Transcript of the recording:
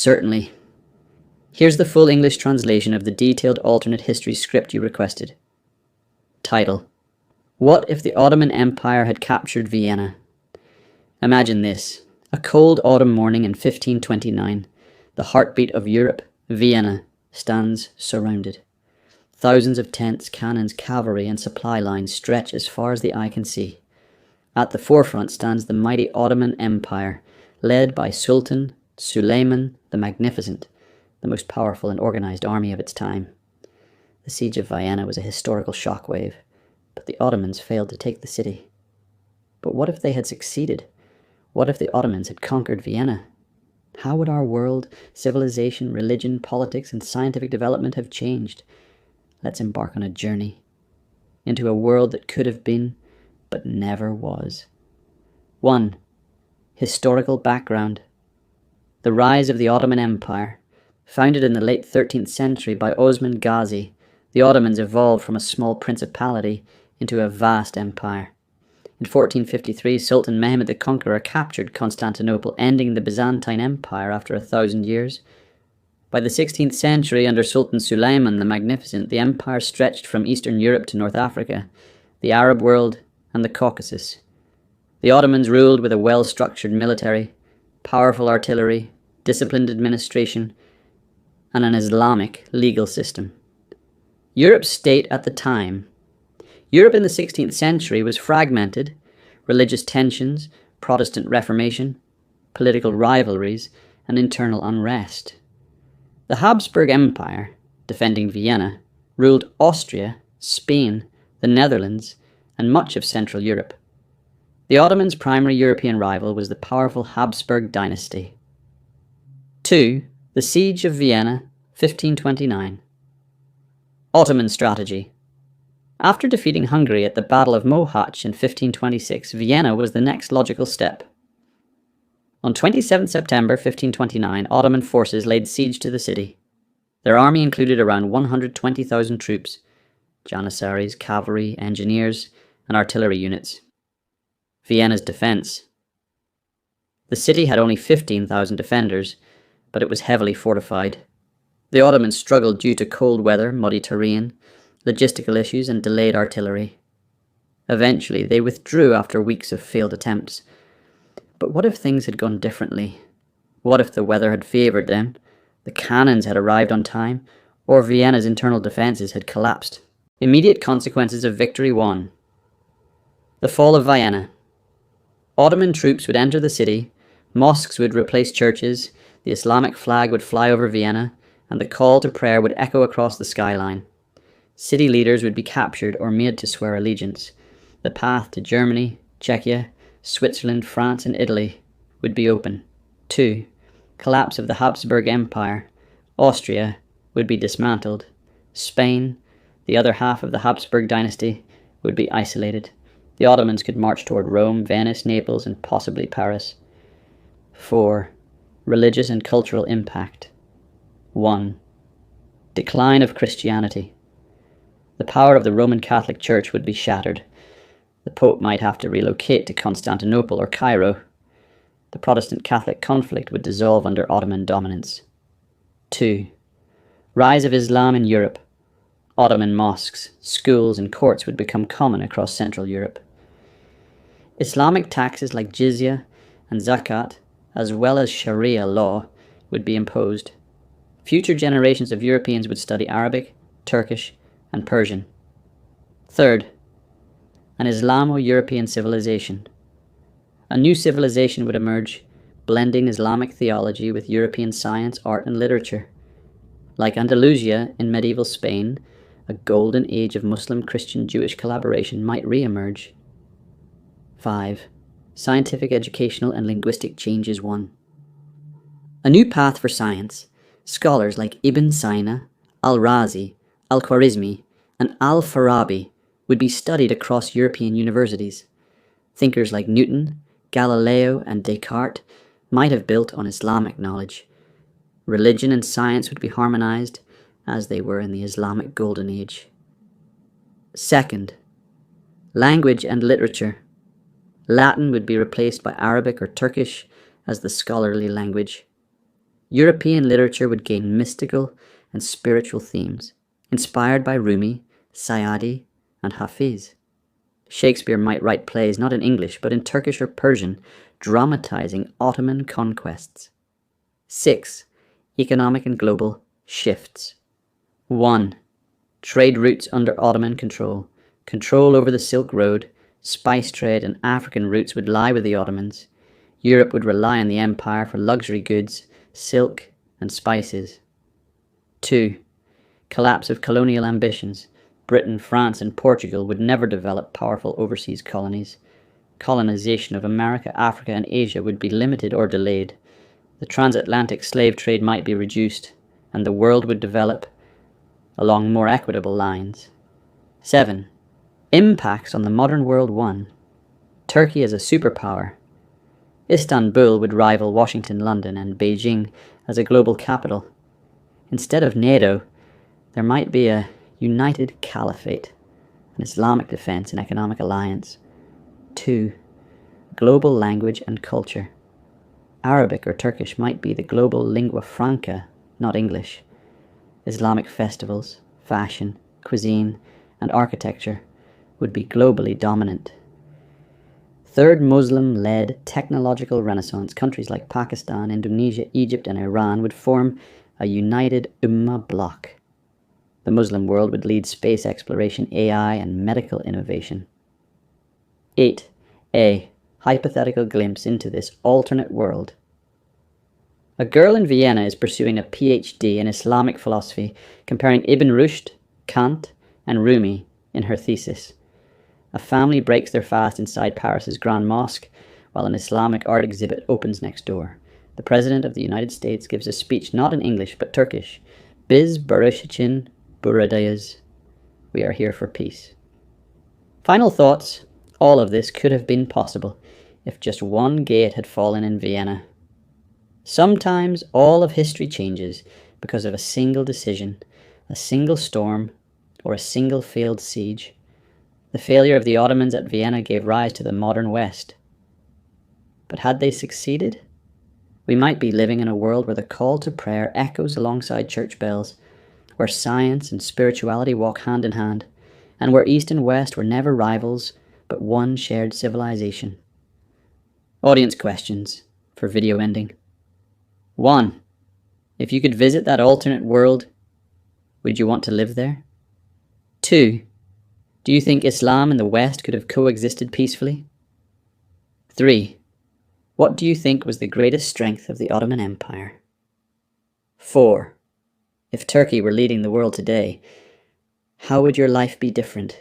Certainly. Here's the full English translation of the detailed alternate history script you requested. Title: What if the Ottoman Empire had captured Vienna? Imagine this: a cold autumn morning in 1529, the heartbeat of Europe, Vienna, stands surrounded. Thousands of tents, cannons, cavalry, and supply lines stretch as far as the eye can see. At the forefront stands the mighty Ottoman Empire, led by Sultan Suleiman the Magnificent, the most powerful and organized army of its time. The siege of Vienna was a historical shockwave, but the Ottomans failed to take the city. But what if they had succeeded? What if the Ottomans had conquered Vienna? How would our world, civilization, religion, politics, and scientific development have changed? Let's embark on a journey into a world that could have been, but never was. 1. Historical background. The rise of the Ottoman Empire. Founded in the late 13th century by Osman Ghazi, the Ottomans evolved from a small principality into a vast empire. In 1453, Sultan Mehmed the Conqueror captured Constantinople, ending the Byzantine Empire after 1,000 years. By the 16th century, under Sultan Suleiman the Magnificent, the empire stretched from Eastern Europe to North Africa, the Arab world, and the Caucasus. The Ottomans ruled with a well-structured military, powerful artillery, disciplined administration, and an Islamic legal system. Europe's state at the time. Europe in the 16th century was fragmented: religious tensions, Protestant Reformation, political rivalries, and internal unrest. The Habsburg Empire, defending Vienna, ruled Austria, Spain, the Netherlands, and much of Central Europe. The Ottomans' primary European rival was the powerful Habsburg dynasty. 2. The Siege of Vienna, 1529. Ottoman strategy. After defeating Hungary at the Battle of Mohacs in 1526, Vienna was the next logical step. On 27 September 1529, Ottoman forces laid siege to the city. Their army included around 120,000 troops, janissaries, cavalry, engineers, and artillery units. Vienna's defense. The city had only 15,000 defenders, but it was heavily fortified. The Ottomans struggled due to cold weather, muddy terrain, logistical issues, and delayed artillery. Eventually, they withdrew after weeks of failed attempts. But what if things had gone differently? What if the weather had favoured them, the cannons had arrived on time, or Vienna's internal defences had collapsed? Immediate consequences of victory 1. The fall of Vienna. Ottoman troops would enter the city, mosques would replace churches, the Islamic flag would fly over Vienna, and the call to prayer would echo across the skyline. City leaders would be captured or made to swear allegiance. The path to Germany, Czechia, Switzerland, France, and Italy would be open. 2. Collapse of the Habsburg Empire. Austria would be dismantled. Spain, the other half of the Habsburg dynasty, would be isolated. The Ottomans could march toward Rome, Venice, Naples, and possibly Paris. 4. Religious and cultural impact. 1. Decline of Christianity. The power of the Roman Catholic Church would be shattered. The Pope might have to relocate to Constantinople or Cairo. The Protestant Catholic conflict would dissolve under Ottoman dominance. 2. Rise of Islam in Europe. Ottoman mosques, schools, and courts would become common across Central Europe. Islamic taxes like jizya and zakat, as well as Sharia law, would be imposed. Future generations of Europeans would study Arabic, Turkish, and Persian. 3rd, an Islamo-European civilization. A new civilization would emerge, blending Islamic theology with European science, art, and literature. Like Andalusia in medieval Spain, a golden age of Muslim, Christian, Jewish collaboration might re-emerge. 5. Scientific, educational, and linguistic changes 1. A new path for science. Scholars like Ibn Sina, Al-Razi, Al-Khwarizmi, and Al-Farabi would be studied across European universities. Thinkers like Newton, Galileo, and Descartes might have built on Islamic knowledge. Religion and science would be harmonized, as they were in the Islamic Golden Age. 2nd, language and literature. Latin would be replaced by Arabic or Turkish as the scholarly language. European literature would gain mystical and spiritual themes, inspired by Rumi, Saadi, and Hafiz. Shakespeare might write plays not in English but in Turkish or Persian, dramatizing Ottoman conquests. 6. Economic and global shifts. 1. Trade routes under Ottoman control. Control over the Silk Road, spice trade, and African routes would lie with the Ottomans. Europe would rely on the empire for luxury goods, silk, and spices. 2. Collapse of colonial ambitions. Britain, France, and Portugal would never develop powerful overseas colonies. Colonization of America, Africa, and Asia would be limited or delayed. The transatlantic slave trade might be reduced, and the world would develop along more equitable lines. 7. Impacts on the modern world. 1. Turkey as a superpower. Istanbul would rival Washington, London, and Beijing as a global capital. Instead of NATO, there might be a united caliphate, an Islamic defense and economic alliance. 2. Global language and culture. Arabic or Turkish might be the global lingua franca, not English. Islamic festivals, fashion, cuisine, and architecture would be globally dominant. Third Muslim-led technological renaissance. Countries like Pakistan, Indonesia, Egypt, and Iran would form a united Ummah bloc. The Muslim world would lead space exploration, AI, and medical innovation. 8. A hypothetical glimpse into this alternate world. A girl in Vienna is pursuing a PhD in Islamic philosophy, comparing Ibn Rushd, Kant, and Rumi in her thesis. A family breaks their fast inside Paris's Grand Mosque, while an Islamic art exhibit opens next door. The President of the United States gives a speech not in English but Turkish. Biz barışçın buradayız. We are here for peace. Final thoughts. All of this could have been possible if just one gate had fallen in Vienna. Sometimes all of history changes because of a single decision, a single storm, or a single failed siege. The failure of the Ottomans at Vienna gave rise to the modern West. But had they succeeded, we might be living in a world where the call to prayer echoes alongside church bells, where science and spirituality walk hand in hand, and where East and West were never rivals, but one shared civilization. Audience questions for video ending. 1. If you could visit that alternate world, would you want to live there? 2. Do you think Islam and the West could have coexisted peacefully? 3. What do you think was the greatest strength of the Ottoman Empire? 4. If Turkey were leading the world today, how would your life be different?